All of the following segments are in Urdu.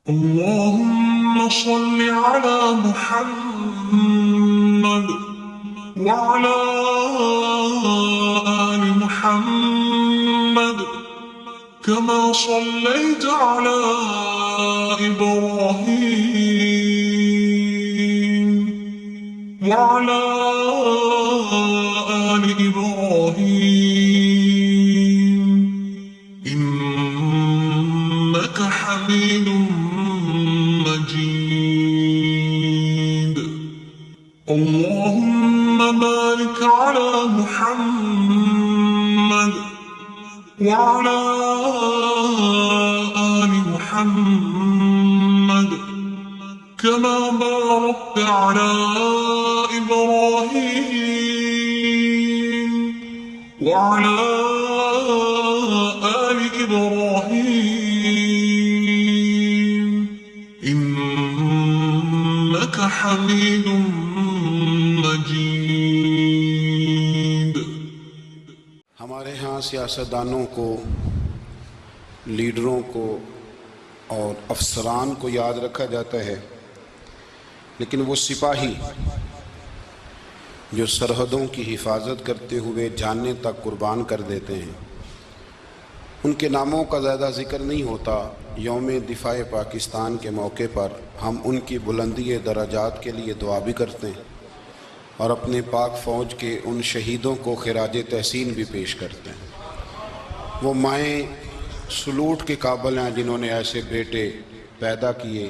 اللهم صل على محمد وعلى آل محمد كما صليت على إبراهيم وعلى آل إبراهيم إنك حميد مجيد. اللهم بارك على محمد وعلى آل محمد كما باركت على إبراهيم وعلى آل إبراهيم إنك حميد مجيد. ہمارے ہاں سیاستدانوں کو، لیڈروں کو اور افسران کو یاد رکھا جاتا ہے، لیکن وہ سپاہی جو سرحدوں کی حفاظت کرتے ہوئے جانیں تک قربان کر دیتے ہیں، ان کے ناموں کا زیادہ ذکر نہیں ہوتا. یوم دفاع پاکستان کے موقع پر ہم ان کی بلندی درجات کے لیے دعا بھی کرتے ہیں اور اپنے پاک فوج کے ان شہیدوں کو خراج تحسین بھی پیش کرتے ہیں. وہ مائیں سلوٹ کے قابل ہیں جنہوں نے ایسے بیٹے پیدا کیے،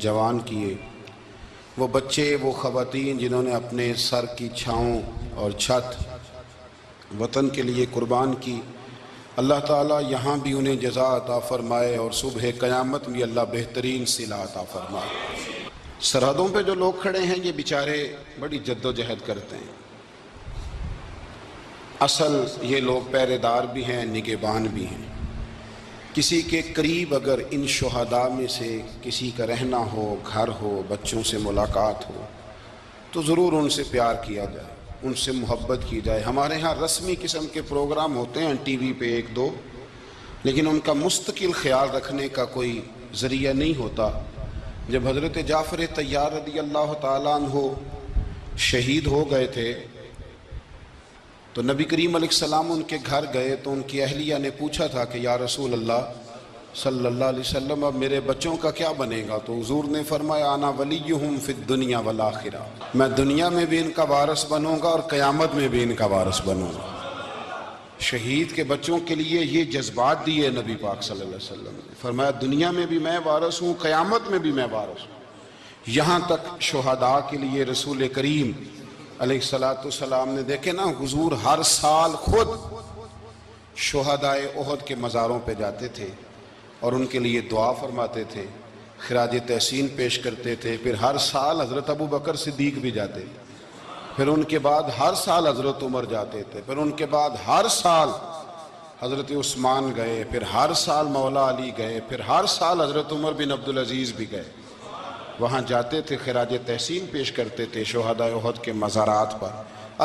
جوان کیے. وہ بچے، وہ خواتین جنہوں نے اپنے سر کی چھاؤں اور چھت وطن کے لیے قربان کی. اللہ تعالیٰ یہاں بھی انہیں جزا عطا فرمائے اور صبح قیامت بھی اللہ بہترین صلہ عطا فرمائے. سرحدوں پہ جو لوگ کھڑے ہیں یہ بیچارے بڑی جد و جہد کرتے ہیں. اصل یہ لوگ پہرے دار بھی ہیں، نگہبان بھی ہیں. کسی کے قریب اگر ان شہداء میں سے کسی کا رہنا ہو، گھر ہو، بچوں سے ملاقات ہو تو ضرور ان سے پیار کیا جائے، ان سے محبت کی جائے. ہمارے ہاں رسمی قسم کے پروگرام ہوتے ہیں ٹی وی پہ ایک دو، لیکن ان کا مستقل خیال رکھنے کا کوئی ذریعہ نہیں ہوتا. جب حضرت جعفر طیار رضی اللہ تعالیٰ عنہ شہید ہو گئے تھے تو نبی کریم علیہ السلام ان کے گھر گئے تو ان کی اہلیہ نے پوچھا تھا کہ یا رسول اللہ صلی اللہ علیہ وسلم اب میرے بچوں کا کیا بنے گا؟ تو حضور نے فرمایا انا ولیہم فی الدنیا والآخرہ، میں دنیا میں بھی ان کا وارث بنوں گا اور قیامت میں بھی ان کا وارث بنوں گا. شہید کے بچوں کے لیے یہ جذبات دیے نبی پاک صلی اللہ علیہ وسلم نے. فرمایا دنیا میں بھی میں وارث ہوں، قیامت میں بھی میں وارث ہوں. یہاں تک شہداء کے لیے رسول کریم علیہ السلام نے دیکھے نا، حضور ہر سال خود شہداء احد کے مزاروں پہ جاتے تھے اور ان کے لیے دعا فرماتے تھے، خراج تحسین پیش کرتے تھے. پھر ہر سال حضرت ابو بکر صدیق بھی جاتے تھے، پھر ان کے بعد ہر سال حضرت عمر جاتے تھے، پھر ان کے بعد ہر سال حضرت عثمان گئے، پھر ہر سال مولا علی گئے، پھر ہر سال حضرت عمر بن عبدالعزیز بھی گئے. وہاں جاتے تھے، خراج تحسین پیش کرتے تھے شہداء احد کے مزارات پر.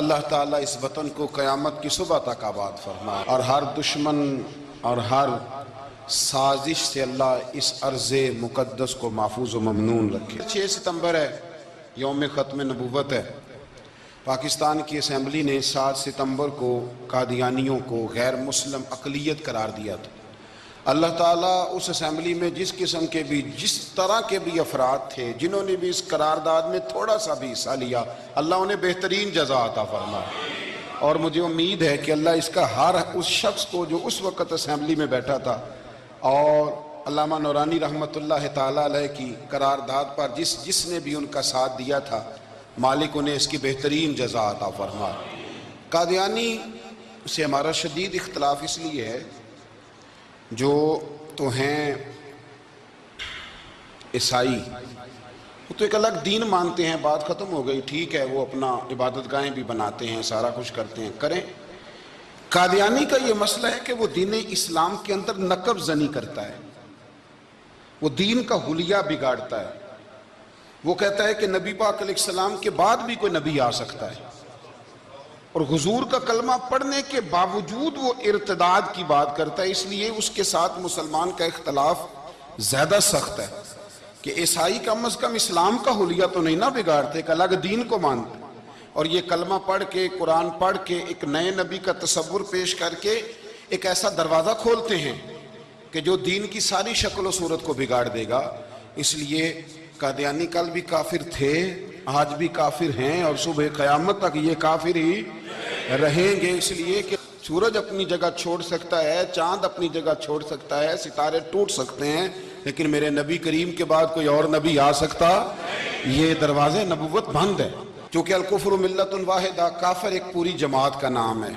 اللہ تعالیٰ اس وطن کو قیامت کی صبح تک آباد فرمائے اور ہر دشمن اور ہر سازش سے اللہ اس ارض مقدس کو محفوظ و ممنون رکھے. 6 ستمبر ہے، یوم ختم نبوت ہے. پاکستان کی اسمبلی نے 7 ستمبر کو قادیانیوں کو غیر مسلم اقلیت قرار دیا تھا. اللہ تعالیٰ اس اسمبلی میں جس قسم کے بھی، جس طرح کے بھی افراد تھے جنہوں نے بھی اس قرارداد میں تھوڑا سا بھی حصہ لیا، اللہ انہیں بہترین جزا عطا فرمائے. اور مجھے امید ہے کہ اللہ اس کا ہر اس شخص کو جو اس وقت اسمبلی میں بیٹھا تھا اور علامہ نورانی رحمۃ اللہ تعالیٰ علیہ کی قرارداد پر جس نے بھی ان کا ساتھ دیا تھا، مالک انہیں اس کی بہترین جزا عطا فرمائے. قادیانی سے ہمارا شدید اختلاف اس لیے ہے، جو تو ہیں عیسائی، وہ تو ایک الگ دین مانتے ہیں، بات ختم ہو گئی، ٹھیک ہے، وہ اپنا عبادت گاہیں بھی بناتے ہیں، سارا کچھ کرتے ہیں، کریں. قادیانی کا یہ مسئلہ ہے کہ وہ دین اسلام کے اندر نقب زنی کرتا ہے، وہ دین کا حلیہ بگاڑتا ہے. وہ کہتا ہے کہ نبی پاک علیہ السلام کے بعد بھی کوئی نبی آ سکتا ہے، اور حضور کا کلمہ پڑھنے کے باوجود وہ ارتداد کی بات کرتا ہے. اس لیے اس کے ساتھ مسلمان کا اختلاف زیادہ سخت ہے. کہ عیسائی کم از کم اسلام کا حلیہ تو نہیں نہ بگاڑتے، ایک الگ دین کو مانتے، اور یہ کلمہ پڑھ کے قرآن پڑھ کے ایک نئے نبی کا تصور پیش کر کے ایک ایسا دروازہ کھولتے ہیں کہ جو دین کی ساری شکل و صورت کو بگاڑ دے گا۔ اس لیے قادیانی کل بھی کافر تھے، آج بھی کافر ہیں، اور صبح قیامت تک یہ کافر ہی رہیں گے، اس لیے کہ سورج اپنی جگہ چھوڑ سکتا ہے، چاند اپنی جگہ چھوڑ سکتا ہے، ستارے ٹوٹ سکتے ہیں، لیکن میرے نبی کریم کے بعد کوئی اور نبی آ سکتا؟ یہ دروازے نبوت بند ہے۔ چونکہ الکفر ملت واحدہ، کافر ایک پوری جماعت کا نام ہے،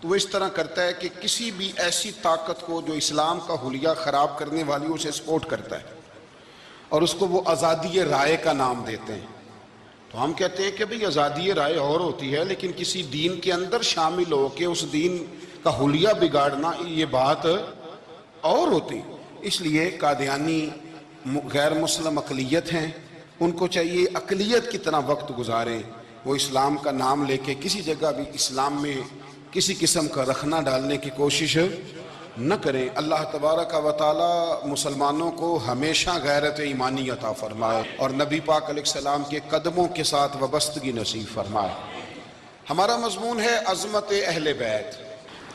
تو وہ اس طرح کرتا ہے کہ کسی بھی ایسی طاقت کو جو اسلام کا حلیہ خراب کرنے والی اسے سپورٹ کرتا ہے، اور اس کو وہ آزادی رائے کا نام دیتے ہیں۔ تو ہم کہتے ہیں کہ بھئی آزادی رائے اور ہوتی ہے، لیکن کسی دین کے اندر شامل ہو کے اس دین کا حلیہ بگاڑنا یہ بات اور ہوتی۔ اس لیے قادیانی غیر مسلم اقلیت ہیں، ان کو چاہیے اقلیت کی طرح وقت گزاریں، وہ اسلام کا نام لے کے کسی جگہ بھی اسلام میں کسی قسم کا رخنہ ڈالنے کی کوشش نہ کریں۔ اللہ تبارک و تعالی مسلمانوں کو ہمیشہ غیرت ایمانی عطا فرمائے، اور نبی پاک علیہ السلام کے قدموں کے ساتھ وابستگی نصیب فرمائے۔ ہمارا مضمون ہے عظمت اہل بیت۔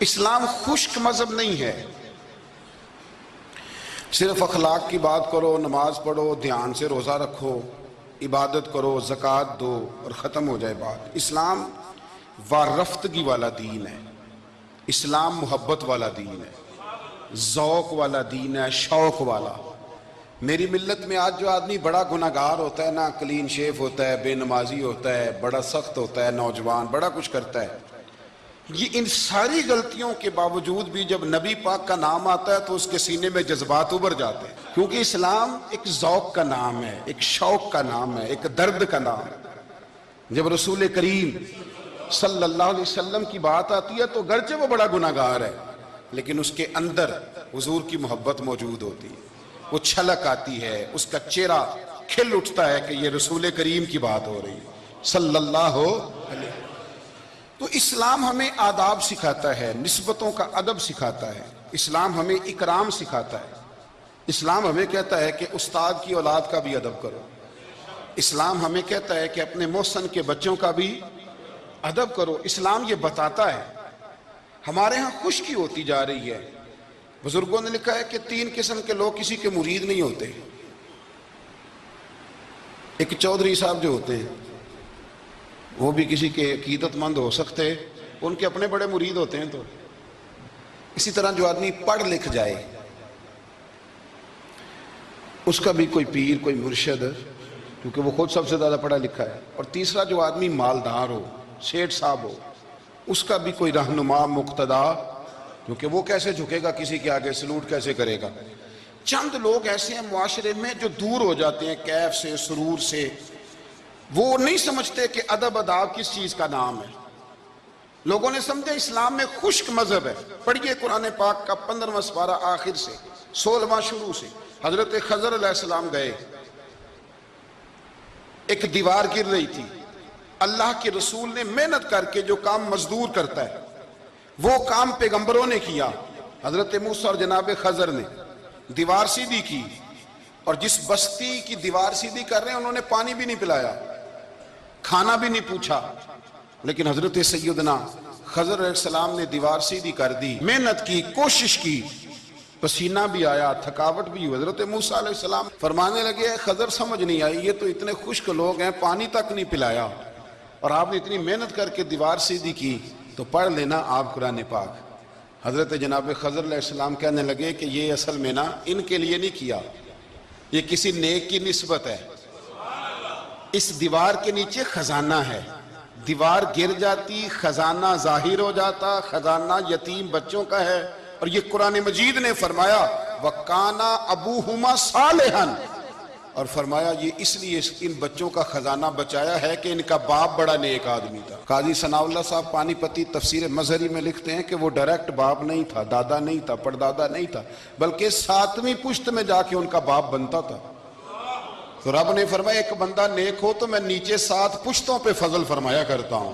اسلام خشک مذہب نہیں ہے، صرف اخلاق کی بات کرو، نماز پڑھو، دھیان سے روزہ رکھو، عبادت کرو، زکوٰۃ دو اور ختم ہو جائے بات۔ اسلام وارفتگی والا دین ہے، اسلام محبت والا دین ہے، ذوق والا دین ہے، شوق والا۔ میری ملت میں آج جو آدمی بڑا گناہگار ہوتا ہے نا، کلین شیف ہوتا ہے، بے نمازی ہوتا ہے، بڑا سخت ہوتا ہے، نوجوان بڑا کچھ کرتا ہے، یہ ان ساری غلطیوں کے باوجود بھی جب نبی پاک کا نام آتا ہے تو اس کے سینے میں جذبات ابھر جاتے ہیں، کیونکہ اسلام ایک ذوق کا نام ہے، ایک شوق کا نام ہے، ایک درد کا نام ہے۔ جب رسول کریم صلی اللہ علیہ وسلم کی بات آتی ہے تو گرچہ وہ بڑا گناہگار ہے، لیکن اس کے اندر حضور کی محبت موجود ہوتی ہے، وہ چھلک آتی ہے، اس کا چہرہ کھل اٹھتا ہے کہ یہ رسول کریم کی بات ہو رہی ہے صلی اللہ علیہ وسلم۔ تو اسلام ہمیں آداب سکھاتا ہے، نسبتوں کا ادب سکھاتا ہے، اسلام ہمیں اکرام سکھاتا ہے، اسلام ہمیں کہتا ہے کہ استاد کی اولاد کا بھی ادب کرو، اسلام ہمیں کہتا ہے کہ اپنے محسن کے بچوں کا بھی ادب کرو۔ اسلام یہ بتاتا ہے۔ ہمارے ہاں خشکی ہوتی جا رہی ہے، بزرگوں نے لکھا ہے کہ 3 قسم کے لوگ کسی کے مرید نہیں ہوتے۔ ایک چودھری صاحب جو ہوتے ہیں وہ بھی کسی کے عقیدت مند ہو سکتے، ان کے اپنے بڑے مرید ہوتے ہیں۔ تو اسی طرح جو آدمی پڑھ لکھ جائے اس کا بھی کوئی پیر، کوئی مرشد، کیونکہ وہ خود سب سے زیادہ پڑھا لکھا ہے۔ اور تیسرا جو آدمی مالدار ہو، سیٹھ صاحب ہو، اس کا بھی کوئی رہنما، مقتدا، کیونکہ وہ کیسے جھکے گا کسی کے آگے، سلوٹ کیسے کرے گا۔ چند لوگ ایسے ہیں معاشرے میں جو دور ہو جاتے ہیں کیف سے، سرور سے، وہ نہیں سمجھتے کہ ادب آداب کس چیز کا نام ہے۔ لوگوں نے سمجھا اسلام میں خشک مذہب ہے۔ پڑھیے قرآن پاک کا 15واں سپارہ آخر سے، 16واں شروع سے۔ حضرت خضر علیہ السلام گئے، ایک دیوار گر رہی تھی، اللہ کے رسول نے محنت کر کے جو کام مزدور کرتا ہے وہ کام پیغمبروں نے کیا۔ حضرت موسیٰ اور جناب خضر نے دیوار سیدھی کی، اور جس بستی کی دیوار سیدھی کر رہے ہیں انہوں نے پانی بھی نہیں پلایا، کھانا بھی نہیں پوچھا، لیکن حضرت سیدنا خضر علیہ السلام نے دیوار سیدھی کر دی، محنت کی، کوشش کی، پسینہ بھی آیا، تھکاوٹ بھی ہوئی۔ حضرت موسیٰ علیہ السلام فرمانے لگے، خضر سمجھ نہیں آئی، یہ تو اتنے خشک لوگ ہیں، پانی تک نہیں پلایا، اور آپ نے اتنی محنت کر کے دیوار سیدھی کی، تو پڑھ لینا آپ قرآن پاک۔ حضرت جناب خضر علیہ السلام کہنے لگے کہ یہ اصل میں نا ان کے لیے نہیں کیا، یہ کسی نیک کی نسبت ہے، اس دیوار کے نیچے خزانہ ہے، دیوار گر جاتی، خزانہ ظاہر ہو جاتا، خزانہ یتیم بچوں کا ہے، اور یہ قرآن مجید نے فرمایا وَقَانَ أَبُوهُمَا صَالِحًا، اور فرمایا یہ اس لیے ان بچوں کا خزانہ بچایا ہے کہ ان کا باپ بڑا نیک آدمی تھا۔ قاضی ثناء اللہ صاحب پانی پتی تفسیر مظہری میں لکھتے ہیں کہ وہ ڈائریکٹ باپ نہیں تھا، دادا نہیں تھا، پردادا نہیں تھا، بلکہ 7ویں پشت میں جا کے ان کا باپ بنتا تھا۔ تو رب نے فرمایا ایک بندہ نیک ہو تو میں نیچے 7 پشتوں پہ فضل فرمایا کرتا ہوں۔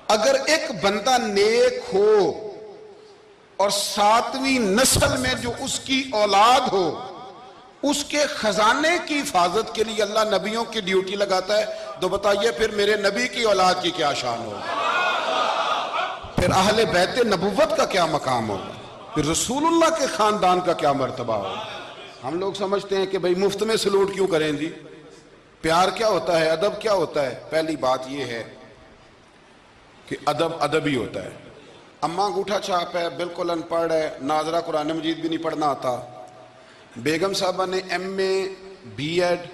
اگر ایک بندہ نیک ہو اور 7ویں نسل میں جو اس کی اولاد ہو اس کے خزانے کی حفاظت کے لیے اللہ نبیوں کی ڈیوٹی لگاتا ہے، تو بتائیے پھر میرے نبی کی اولاد کی کیا شان ہوگی، پھر اہل بیت نبوت کا کیا مقام ہوگا، پھر رسول اللہ کے خاندان کا کیا مرتبہ ہوگا۔ ہم لوگ سمجھتے ہیں کہ بھئی مفت میں سلوٹ کیوں کریں جی، پیار کیا ہوتا ہے، ادب کیا ہوتا ہے؟ پہلی بات یہ ہے کہ ادب ہی ہوتا ہے۔ اماں انگوٹھا چھاپ ہے، بالکل ان پڑھ ہے، ناظرہ قرآن مجید بھی نہیں پڑھنا آتا، بیگم صاحبہ نے ایم اے بی ایڈ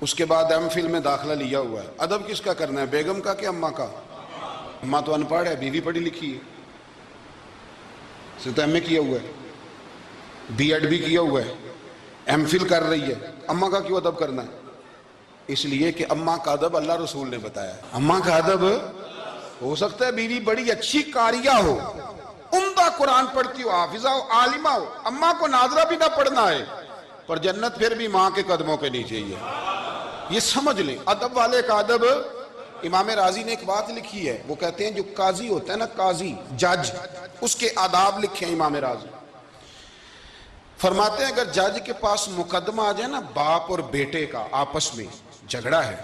اس کے بعد ایم فل میں داخلہ لیا ہوا ہے، ادب کس کا کرنا ہے، بیگم کا کہ اماں کا؟ اماں تو ان پڑھ ہے، بیوی پڑھی لکھی ہے، اسے تو ایم اے کیا ہوا ہے، بی ایڈ بھی کیا ہوا ہے، ایم فل کر رہی ہے، اماں کا کیوں ادب کرنا ہے؟ اس لیے کہ اماں کا ادب اللہ رسول نے بتایا ہے۔ اماں کا ادب ہو سکتا ہے بیوی بڑی اچھی قاریہ ہو، عمدہ قرآن پڑھتی ہو، حافظہ ہو، عالمہ ہو، اماں کو ناظرہ بھی نہ پڑھنا ہے، پر جنت پھر بھی ماں کے قدموں کے نیچے ہی ہے۔ یہ سمجھ لیں ادب والے کا ادب۔ امام راضی نے ایک بات لکھی ہے، وہ کہتے ہیں جو قاضی ہوتا ہے نا، قاضی جج، اس کے آداب لکھے ہیں امام راضی، فرماتے ہیں اگر جج کے پاس مقدمہ آ جائے نا باپ اور بیٹے کا آپس میں جھگڑا ہے،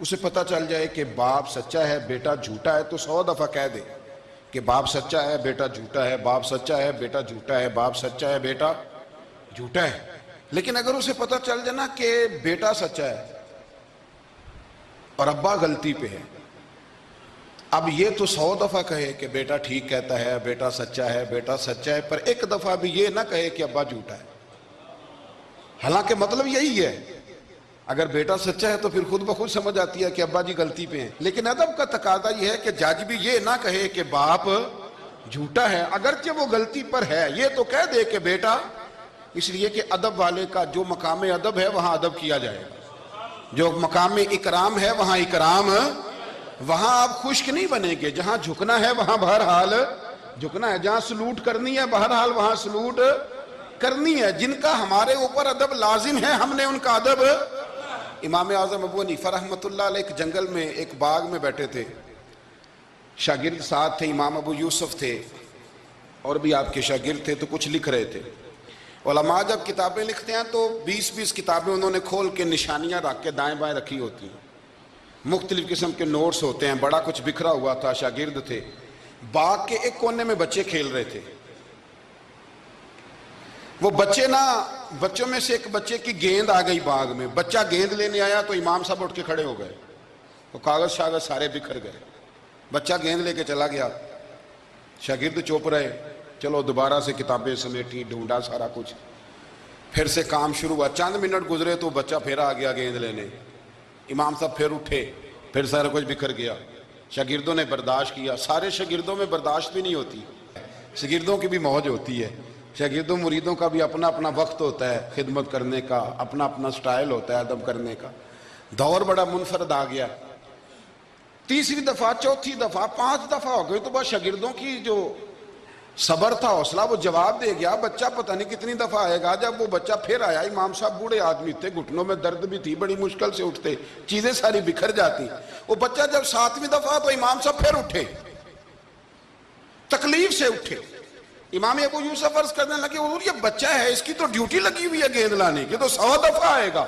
اسے پتہ چل جائے کہ باپ سچا ہے بیٹا جھوٹا ہے، تو 100 دفعہ کہہ دے کہ باپ سچا ہے بیٹا جھوٹا ہے، باپ سچا ہے بیٹا جھوٹا ہے، باپ سچا ہے بیٹا جھوٹا ہے۔ لیکن اگر اسے پتہ چل جائے نا کہ بیٹا سچا ہے اور ابا غلطی پہ ہے، اب یہ تو 100 دفعہ کہے کہ بیٹا ٹھیک کہتا ہے، بیٹا سچا ہے، بیٹا سچا ہے، پر ایک دفعہ بھی یہ نہ کہے کہ ابا جھوٹا ہے، حالانکہ مطلب یہی ہے۔ اگر بیٹا سچا ہے تو پھر خود بخود سمجھ آتی ہے کہ ابا جی غلطی پہ ہیں، لیکن ادب کا تقاضا یہ ہے کہ جج بھی یہ نہ کہے کہ باپ جھوٹا ہے اگرچہ وہ غلطی پر ہے، یہ تو کہہ دے کہ بیٹا، اس لیے کہ ادب والے کا جو مقام ادب ہے وہاں ادب کیا جائے گا، جو مقام اکرام ہے وہاں اکرام، وہاں آپ خشک نہیں بنیں گے، جہاں جھکنا ہے وہاں بہرحال جھکنا ہے، جہاں سلوٹ کرنی ہے بہرحال وہاں سلوٹ کرنی ہے۔ جن کا ہمارے اوپر ادب لازم ہے ہم نے ان کا ادب۔ امام اعظم ابو حنیفہ رحمۃ اللہ علیہ ایک جنگل میں ایک باغ میں بیٹھے تھے، شاگرد ساتھ تھے، امام ابو یوسف تھے اور بھی آپ کے شاگرد تھے، تو کچھ لکھ رہے تھے۔ علماء جب کتابیں لکھتے ہیں تو 20 کتابیں انہوں نے کھول کے نشانیاں رکھ کے دائیں بائیں رکھی ہوتی ہیں، مختلف قسم کے نوٹس ہوتے ہیں، بڑا کچھ بکھرا ہوا تھا، شاگرد تھے۔ باغ کے ایک کونے میں بچے کھیل رہے تھے، وہ بچوں میں سے ایک بچے کی گیند آ گئی باغ میں، بچہ گیند لینے آیا تو امام صاحب اٹھ کے کھڑے ہو گئے، وہ کاغذ شاغذ سارے بکھر گئے، بچہ گیند لے کے چلا گیا، شاگرد چوپ رہے، چلو دوبارہ سے کتابیں سمیٹی، ڈھونڈا سارا کچھ، پھر سے کام شروع ہوا، چند منٹ گزرے تو بچہ پھر آ گیا گیند لینے، امام صاحب پھر اٹھے، پھر سارا کچھ بکھر گیا، شاگردوں نے برداشت کیا، سارے شاگردوں میں برداشت بھی نہیں ہوتی، شاگردوں کی بھی موج ہوتی ہے، شاگردوں مریدوں کا بھی اپنا اپنا وقت ہوتا ہے خدمت کرنے کا، اپنا اپنا سٹائل ہوتا ہے ادب کرنے کا، دور بڑا منفرد آ گیا، تیسری دفعہ چوتھی دفعہ 5 دفعہ ہو گئی تو بس شاگردوں کی جو صبر تھا حوصلہ وہ جواب دے گیا، بچہ پتہ نہیں کتنی دفعہ آئے گا، جب وہ بچہ پھر آیا، امام صاحب بوڑھے آدمی تھے، گھٹنوں میں درد بھی تھی، بڑی مشکل سے اٹھتے، چیزیں ساری بکھر جاتی، وہ بچہ جب 7ویں دفعہ تو امام صاحب پھر اٹھے، تکلیف سے اٹھے، امام ابو یوسف عرض کرنے لگے حضور یہ بچہ ہے اس کی تو ڈیوٹی لگی ہوئی ہے گیند لانے کی، تو 100 دفعہ آئے گا،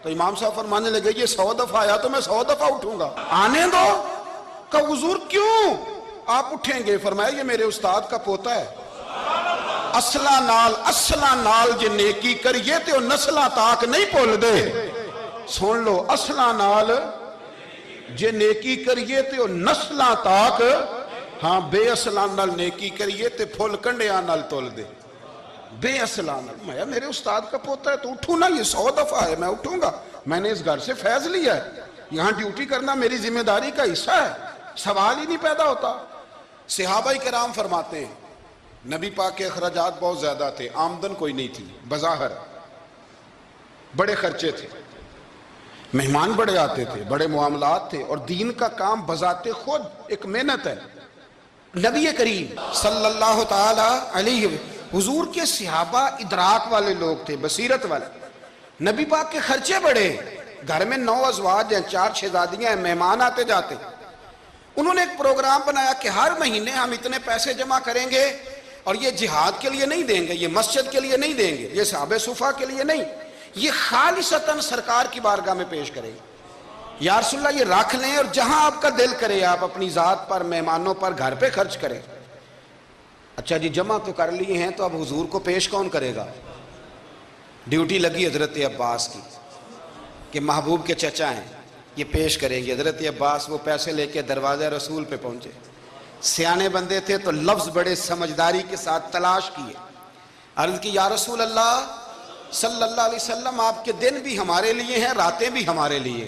تو امام صاحب فرمانے لگے یہ 100 دفعہ آیا تو میں 100 دفعہ اٹھوں گا، آنے دو۔ کہ حضور کیوں آپ اٹھیں گے؟ فرمایا یہ میرے استاد کا پوتا ہے، اصلا نال جے نیکی کریے تے نسلاں تاک نہیں بھول دے، سن لو، اصلا نال جے نیکی کریے تے نسلاں تاک، ہاں بے اصلاں نال نیکی کریے تے پھول کنڈیاں نال تول دے، بے اصلاں نال۔ میں میرے استاد کا پوتا ہے تو اٹھوں نا، یہ 100 دفعہ ہے میں اٹھوں گا، میں نے اس گھر سے فیض لیا ہے، یہاں ڈیوٹی کرنا میری ذمہ داری کا حصہ ہے، سوال ہی نہیں پیدا ہوتا۔ صحابہ کرام فرماتے ہیں نبی پاک کے اخراجات بہت زیادہ تھے، آمدن کوئی نہیں تھی، بظاہر بڑے خرچے تھے، مہمان بڑے آتے تھے، بڑے معاملات تھے، اور دین کا کام بذات خود ایک محنت ہے۔ نبی کریم صلی اللہ تعالی علیہ حضور کے صحابہ ادراک والے لوگ تھے، بصیرت والے، نبی پاک کے خرچے بڑے، گھر میں 9 ازواج ہیں، 4 شہزادیاں ہیں، مہمان آتے جاتے، انہوں نے ایک پروگرام بنایا کہ ہر مہینے ہم اتنے پیسے جمع کریں گے اور یہ جہاد کے لیے نہیں دیں گے، یہ مسجد کے لیے نہیں دیں گے، یہ صحابہ صفا کے لیے نہیں، یہ خالصتاً سرکار کی بارگاہ میں پیش کریں گے۔ یا رسول اللہ یہ رکھ لیں اور جہاں آپ کا دل کرے آپ اپنی ذات پر، مہمانوں پر، گھر پہ خرچ کریں۔ اچھا جی جمع تو کر لیے ہیں، تو اب حضور کو پیش کون کرے گا؟ ڈیوٹی لگی حضرت عباس کی کہ محبوب کے چچا ہیں، یہ پیش کریں گے۔ حضرت عباس وہ پیسے لے کے دروازہ رسول پہ پہنچے، سیانے بندے تھے تو لفظ بڑے سمجھداری کے ساتھ تلاش کیے، عرض کی یا رسول اللہ صلی اللہ علیہ وسلم آپ کے دن بھی ہمارے لیے ہیں، راتیں بھی ہمارے لیے،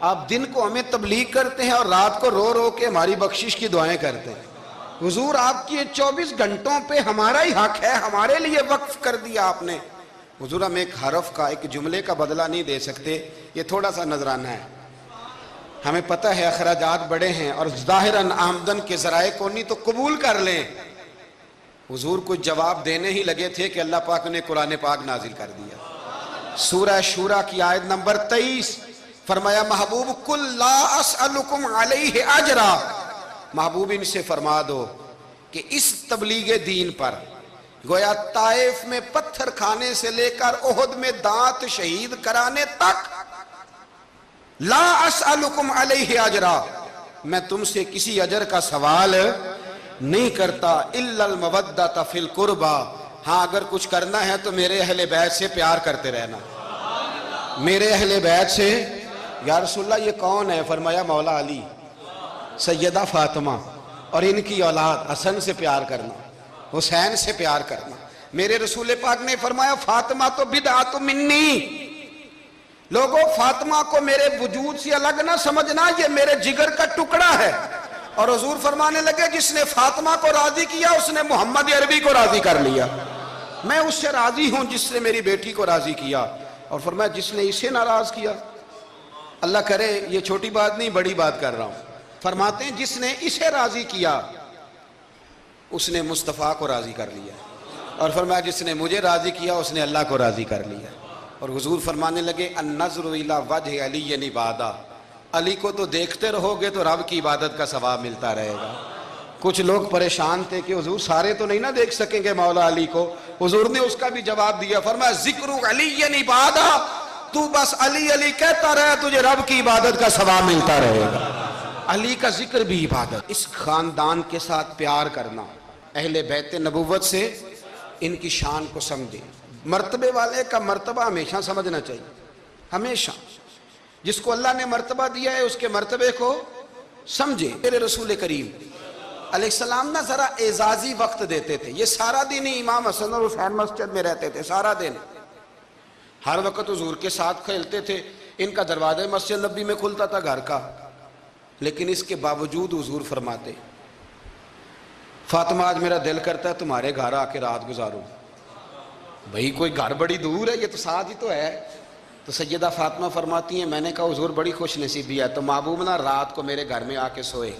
آپ دن کو ہمیں تبلیغ کرتے ہیں اور رات کو رو رو کے ہماری بخشش کی دعائیں کرتے ہیں، حضور آپ کی 24 گھنٹوں پہ ہمارا ہی حق ہے، ہمارے لیے وقف کر دیا آپ نے۔ حضور ہم ایک حرف کا، ایک جملے کا بدلہ نہیں دے سکتے، یہ تھوڑا سا نذرانہ ہے، ہمیں پتہ ہے اخراجات بڑے ہیں اور ظاہراً آمدن کے ذرائع کو نہیں تو قبول کر لیں۔ حضور کچھ جواب دینے ہی لگے تھے کہ اللہ پاک نے قرآن پاک نازل کر دیا، سورہ شورى کی آیت نمبر 23، فرمایا محبوب قل لا اسألکم علیہ اجرا، محبوب ان سے فرما دو کہ اس تبلیغ دین پر گویا طائف میں پتھر کھانے سے لے کر احد میں دانت شہید کرانے تک لا اسألکم علیہ اجرا، میں تم سے کسی اجر کا سوال نہیں کرتا، الا المودۃ فی القربى، ہاں اگر کچھ کرنا ہے تو میرے اہل بیت سے پیار کرتے رہنا، میرے اہل بیت سے۔ یا رسول اللہ یہ کون ہے؟ فرمایا مولا علی، سیدہ فاطمہ اور ان کی اولاد، حسن سے پیار کرنا، حسین سے پیار کرنا۔ میرے رسول پاک نے فرمایا فاطمہ تو بدعت منی، لوگوں فاطمہ کو میرے وجود سے الگ نہ سمجھنا، یہ میرے جگر کا ٹکڑا ہے۔ اور حضور فرمانے لگے جس نے فاطمہ کو راضی کیا اس نے محمد عربی کو راضی کر لیا، میں اس سے راضی ہوں جس نے میری بیٹی کو راضی کیا۔ اور فرمایا جس نے اسے ناراض کیا، اللہ کرے یہ چھوٹی بات نہیں بڑی بات کر رہا ہوں، فرماتے ہیں جس نے اسے راضی کیا اس نے مصطفیٰ کو راضی کر لیا، اور فرمایا جس نے مجھے راضی کیا اس نے اللہ کو راضی کر لیا۔ اور حضور فرمانے لگے النظر الی وجہ علی عبادہ، علی کو تو دیکھتے رہو گے تو رب کی عبادت کا ثواب ملتا رہے گا۔ کچھ لوگ پریشان تھے کہ حضور سارے تو نہیں نہ دیکھ سکیں گے مولا علی کو، حضور نے اس کا بھی جواب دیا، فرمایا ذکر علی عبادہ، تو بس علی علی کہتا رہے تجھے رب کی عبادت کا ثواب ملتا رہے گا۔ علی کا ذکر بھی عبادت۔ اس خاندان کے ساتھ پیار کرنا، اہل بیت نبوت سے ان کی شان کو سمجھیں، مرتبے والے کا مرتبہ ہمیشہ سمجھنا چاہیے، ہمیشہ جس کو اللہ نے مرتبہ دیا ہے اس کے مرتبے کو سمجھے۔ میرے رسول کریم علیہ السلام نہ ذرا اعزازی وقت دیتے تھے، یہ سارا دن ہی امام حسن اور حسین مسجد میں رہتے تھے، سارا دن ہر وقت حضور کے ساتھ کھیلتے تھے، ان کا دروازہ مسجد نبی میں کھلتا تھا گھر کا، لیکن اس کے باوجود حضور فرماتے فاطمہ آج میرا دل کرتا ہے تمہارے گھر آ کے رات گزاروں۔ بھئی کوئی گھر بڑی دور ہے، یہ تو ساتھ ہی تو ہے۔ تو سیدہ فاطمہ فرماتی ہیں میں نے کہا حضور بڑی خوش نصیبی ہے تو محبوب نہ رات کو میرے گھر میں آ کے سوئے۔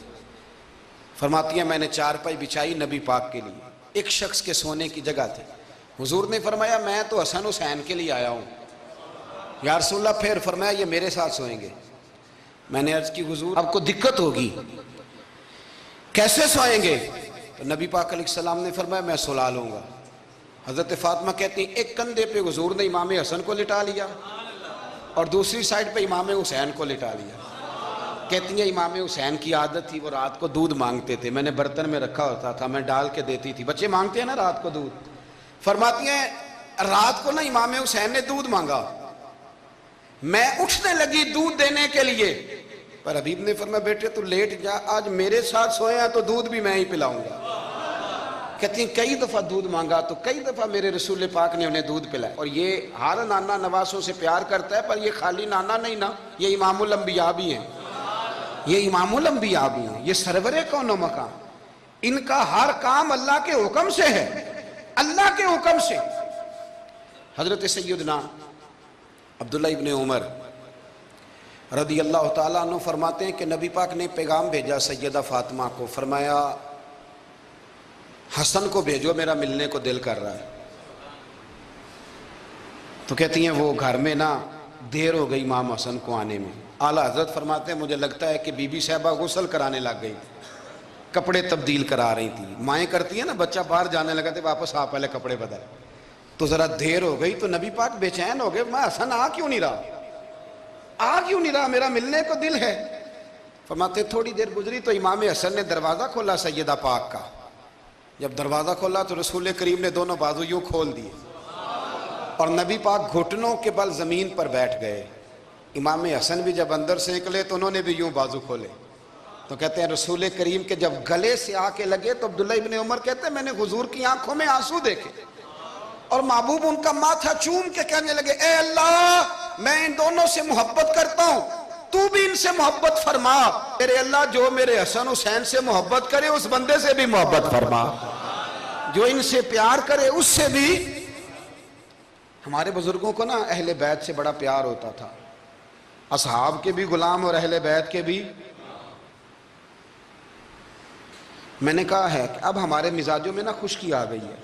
فرماتی ہیں میں نے چارپائی بچھائی نبی پاک کے لیے، ایک شخص کے سونے کی جگہ تھی۔ حضور نے فرمایا میں تو حسن حسین کے لیے آیا ہوں۔ یا رسول اللہ پھر فرمایا یہ میرے ساتھ سوئیں گے۔ میں نے عرض کی حضور آپ کو دقت ہوگی، کیسے سوئیں گے؟ تو نبی پاک علیہ السلام نے فرمایا میں سلا لوں گا۔ حضرت فاطمہ کہتی ہیں ایک کندھے پہ حضور نے امام حسن کو لٹا لیا اور دوسری سائڈ پہ امام حسین کو لٹا لیا۔ کہتی ہیں امام حسین کی عادت تھی وہ رات کو دودھ مانگتے تھے، میں نے برتن میں رکھا ہوتا تھا، میں ڈال کے دیتی تھی، بچے مانگتے ہیں نا رات کو دودھ۔ فرماتی ہیں رات کو نا امام حسین نے دودھ مانگا، میں اٹھنے لگی دودھ دینے کے لیے، پر حبیب نے فرمایا بیٹے تو لیٹ جا، آج میرے ساتھ سوئے ہیں تو دودھ بھی میں ہی پلاؤں گا۔ کہتی ہیں کئی دفعہ دودھ مانگا تو کئی دفعہ میرے رسول پاک نے انہیں دودھ پلایا۔ اور یہ ہر نانا نواسوں سے پیار کرتا ہے، پر یہ خالی نانا نہیں نا، یہ امام الانبیاء بھی ہیں، یہ امام الانبیاء بھی ہیں، یہ سرور کون و مقام، ان کا ہر کام اللہ کے حکم سے ہے، اللہ کے حکم سے۔ حضرت سیدنا عبداللہ ابن عمر رضی اللہ تعالیٰ عنہ فرماتے ہیں کہ نبی پاک نے پیغام بھیجا سیدہ فاطمہ کو، فرمایا حسن کو بھیجو میرا ملنے کو دل کر رہا ہے۔ تو کہتی ہیں وہ گھر میں نا دیر ہو گئی امام حسن کو آنے میں۔ اعلیٰ حضرت فرماتے ہیں مجھے لگتا ہے کہ بی بی صاحبہ غسل کرانے لگ گئی، کپڑے تبدیل کرا رہی تھی. مائیں کرتی ہیں نا, بچہ باہر جانے لگا تو واپس آ پہلے کپڑے بدل. تو ذرا دیر ہو گئی تو نبی پاک بے چین ہو گئے, میں حسن آ کیوں نہیں رہا, میرا ملنے کو دل ہے. فرماتے تھوڑی دیر گزری تو امام حسن نے دروازہ کھولا سیدہ پاک کا. جب دروازہ کھولا تو رسول کریم نے دونوں بازو یوں کھول دیے اور نبی پاک گھٹنوں کے بل زمین پر بیٹھ گئے. امام حسن بھی جب اندر سے نکلے تو انہوں نے بھی یوں بازو کھولے. تو کہتے ہیں رسول کریم کے جب گلے سے آ کے لگے تو عبداللہ ابن عمر کہتے ہیں میں نے حضور کی آنکھوں میں آنسو دیکھے اور محبوب ان کا ماتھا چوم کے کہنے لگے اے اللہ میں ان دونوں سے محبت کرتا ہوں, تو بھی ان سے محبت فرما. میرے اللہ جو میرے حسن حسین سے محبت کرے اس بندے سے بھی محبت فرما, جو ان سے پیار کرے اس سے بھی. ہمارے بزرگوں کو نا اہل بیت سے بڑا پیار ہوتا تھا, اصحاب کے بھی غلام اور اہل بیت کے بھی. میں نے کہا ہے کہ اب ہمارے مزاجوں میں نا خشکی آ گئی ہے,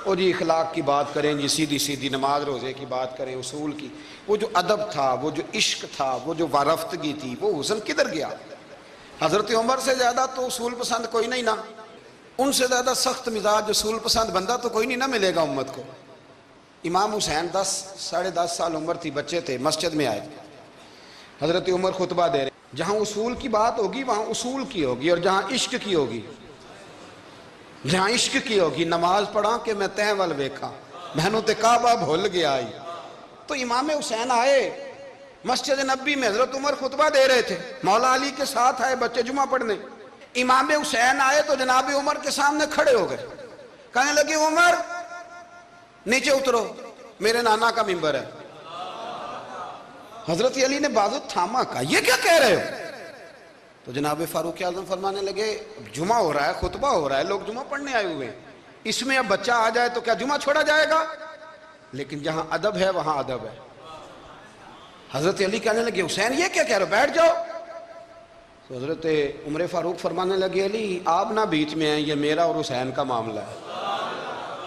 اور جی اخلاق کی بات کریں, جی سیدھی سیدھی نماز روزے کی بات کریں, اصول کی. وہ جو ادب تھا, وہ جو عشق تھا, وہ جو وارفتگی تھی, وہ حسن کدھر گیا؟ حضرت عمر سے زیادہ تو اصول پسند کوئی نہیں نا, ان سے زیادہ سخت مزاج اصول پسند بندہ تو کوئی نہیں نہ ملے گا امت کو. امام حسین 10-10.5 سال عمر تھی, بچے تھے, مسجد میں آئے. حضرت عمر خطبہ دے رہے, جہاں اصول کی بات ہوگی وہاں اصول کی ہوگی, اور جہاں عشق کی ہوگی, جہاں عشق کی ہوگی. نماز پڑھا کہ میں تیں ول ویکھا, مینوں تے کعبہ بھول گیا آئی. تو امام حسین آئے مسجد نبی میں, حضرت عمر خطبہ دے رہے تھے, مولا علی کے ساتھ آئے بچے جمعہ پڑھنے. امام حسین آئے تو جناب عمر کے سامنے کھڑے ہو گئے, کہنے لگے عمر نیچے اترو, میرے نانا کا ممبر ہے. حضرت علی نے بازو تھاما, کہا یہ کیا کہہ رہے ہو؟ تو جناب فاروق اعظم فرمانے لگے جمعہ ہو رہا ہے, خطبہ ہو رہا ہے, لوگ جمعہ پڑھنے آئے ہوئے ہیں, اس میں اب بچہ آ جائے تو کیا جمعہ چھوڑا جائے گا؟ لیکن جہاں ادب ہے وہاں ادب ہے. حضرت علی کہنے لگے حسین یہ کیا کہہ رہے ہو, بیٹھ جاؤ. تو حضرت عمر فاروق فرمانے لگے علی آپ نہ بیچ میں ہیں, یہ میرا اور حسین کا معاملہ ہے,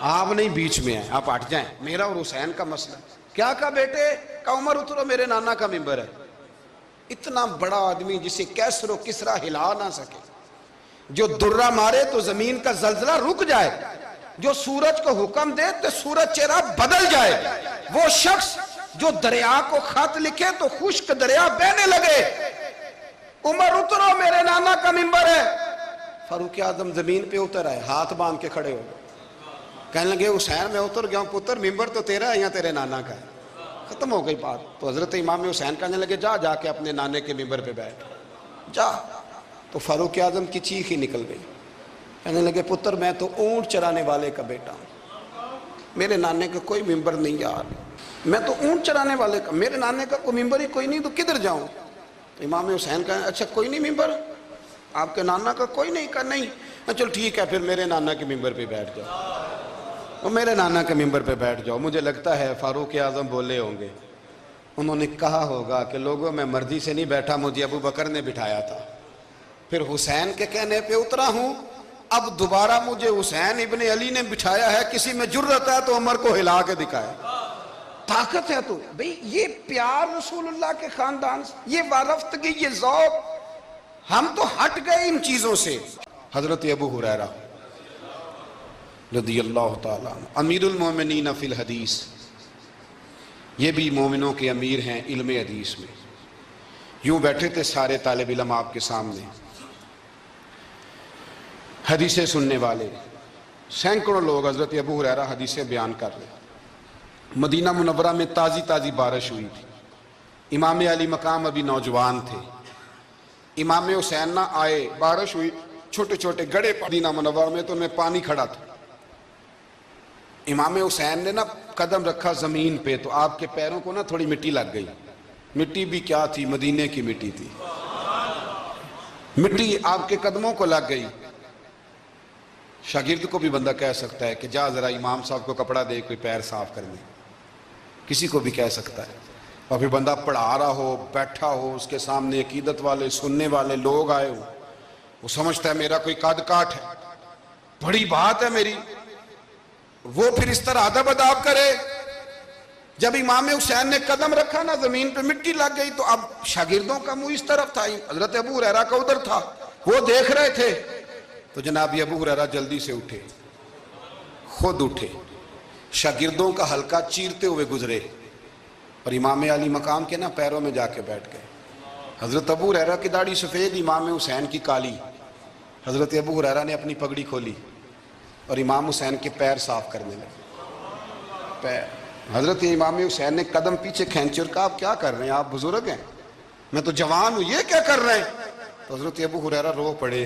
آپ نہیں بیچ میں ہیں, آپ ہٹ جائیں, میرا اور حسین کا مسئلہ. کیا کہا بیٹے؟ کہا عمر اترو, میرے نانا کا ممبر ہے. اتنا بڑا آدمی جسے کیسر و کسرا ہلا نہ سکے, جو درہ مارے تو زمین کا زلزلہ رک جائے, جو سورج کو حکم دے تو سورج چہرہ بدل جائے, وہ شخص جو دریا کو خط لکھے تو خشک دریا بہنے لگے. عمر اترو, میرے نانا کا ممبر ہے. فاروق اعظم زمین پہ اتر آئے, ہاتھ باندھ کے کھڑے ہو گئے, کہنے لگے حسین میں اتر گیا ہوں پتر, ممبر تو تیرا ہے یا تیرے نانا کا ہے. ختم ہو گئی بات. تو حضرت امام حسین کہنے لگے جا کے اپنے نانے کے ممبر پہ بیٹھ جا. تو فاروق اعظم کی چیخ ہی نکل گئی, کہنے لگے پتر میں تو اونٹ چرانے والے کا بیٹا ہوں, میرے نانے کا کوئی ممبر نہیں یار, میں تو اونٹ چرانے والے کا, میرے نانے کا کوئی ممبر ہی کوئی نہیں, تو کدھر جاؤں؟ تو امام حسین کہا اچھا کوئی نہیں ممبر آپ کے نانا کا کوئی نہیں؟ کہا نہیں. چل ٹھیک ہے پھر میرے نانا کے ممبر پہ بیٹھ جاؤ, وہ میرے نانا کے ممبر پہ بیٹھ جاؤ. مجھے لگتا ہے فاروق اعظم بولے ہوں گے, انہوں نے کہا ہوگا کہ لوگوں میں مرضی سے نہیں بیٹھا, مجھے ابو بکر نے بٹھایا تھا, پھر حسین کے کہنے پہ اترا ہوں, اب دوبارہ مجھے حسین ابن علی نے بٹھایا ہے, کسی میں جرت ہے تو عمر کو ہلا کے دکھائے, طاقت ہے. تو بھئی یہ پیار رسول اللہ کے خاندان سے, یہ وارفتگی, یہ ذوق, ہم تو ہٹ گئے ان چیزوں سے. حضرت ابو ہریرہ رضی اللہ تعالیٰ عنہ امیر المومنین فی الحدیث, یہ بھی مومنوں کے امیر ہیں علم حدیث میں. یوں بیٹھے تھے سارے طالب علم آپ کے سامنے, حدیثیں سننے والے سینکڑوں لوگ. حضرت ابو ہریرہ حدیثیں بیان کر رہے. مدینہ منورہ میں تازی تازی بارش ہوئی تھی, امام علی مقام ابھی نوجوان تھے, امام حسین نہ آئے, بارش ہوئی, چھوٹے چھوٹے گڑھے مدینہ منورہ میں, تو ان میں پانی کھڑا تھا. امام حسین نے نا قدم رکھا زمین پہ تو آپ کے پیروں کو نا تھوڑی مٹی لگ گئی. مٹی بھی کیا تھی, مدینے کی مٹی تھی, مٹی آپ کے قدموں کو لگ گئی. شاگرد کو بھی بندہ کہہ سکتا ہے کہ جا ذرا امام صاحب کو کپڑا دے کوئی پیر صاف کرنے, کسی کو بھی کہہ سکتا ہے. اور پھر بندہ پڑھا رہا ہو, بیٹھا ہو, اس کے سامنے عقیدت والے سننے والے لوگ آئے ہو, وہ سمجھتا ہے میرا کوئی قد کاٹ ہے, بڑی بات ہے میری, وہ پھر اس طرح ادب اداب کرے. جب امام حسین نے قدم رکھا نا زمین پہ مٹی لگ گئی, تو اب شاگردوں کا منہ اس طرف تھا, حضرت ابو ہریرہ کا ادھر تھا, وہ دیکھ رہے تھے تو جناب ابو ہریرہ جلدی سے اٹھے، خود اٹھے، شاگردوں کا حلقہ چیرتے ہوئے گزرے اور امام علی مقام کے نا پیروں میں جا کے بیٹھ گئے۔ حضرت ابو ہریرہ کی داڑھی سفید، امام حسین کی کالی۔ حضرت ابو ہریرہ نے اپنی پگڑی کھولی اور امام حسین کے پیر صاف کرنے لگے۔ پیر حضرت امام حسین نے قدم پیچھے کھینچے اور کہا آپ کیا کر رہے ہیں، آپ بزرگ ہیں، میں تو جوان ہوں، یہ کیا کر رہے ہیں؟ تو حضرت ابو ہریرہ رو پڑے،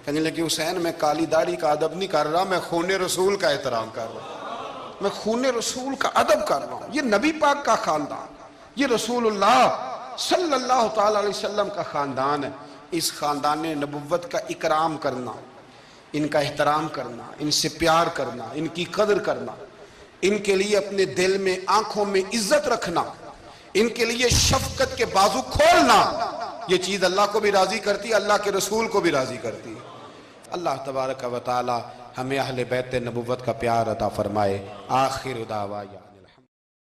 کہنے لگے حسین میں کالی داڑھی کا ادب نہیں کر رہا، میں خون رسول کا احترام کر رہا ہوں، میں خون رسول کا ادب کر رہا ہوں۔ یہ نبی پاک کا خاندان، یہ رسول اللہ صلی اللہ تعالی علیہ وسلم کا خاندان ہے۔ اس خاندان نبوت کا اکرام کرنا، ان کا احترام کرنا، ان سے پیار کرنا، ان کی قدر کرنا، ان کے لیے اپنے دل میں آنکھوں میں عزت رکھنا، ان کے لیے شفقت کے بازو کھولنا، یہ چیز اللہ کو بھی راضی کرتی ہے، اللہ کے رسول کو بھی راضی کرتی ہے۔ اللہ تبارک و تعالی ہمیں اہل بیت نبوت کا پیار عطا فرمائے۔ آخر دعوانا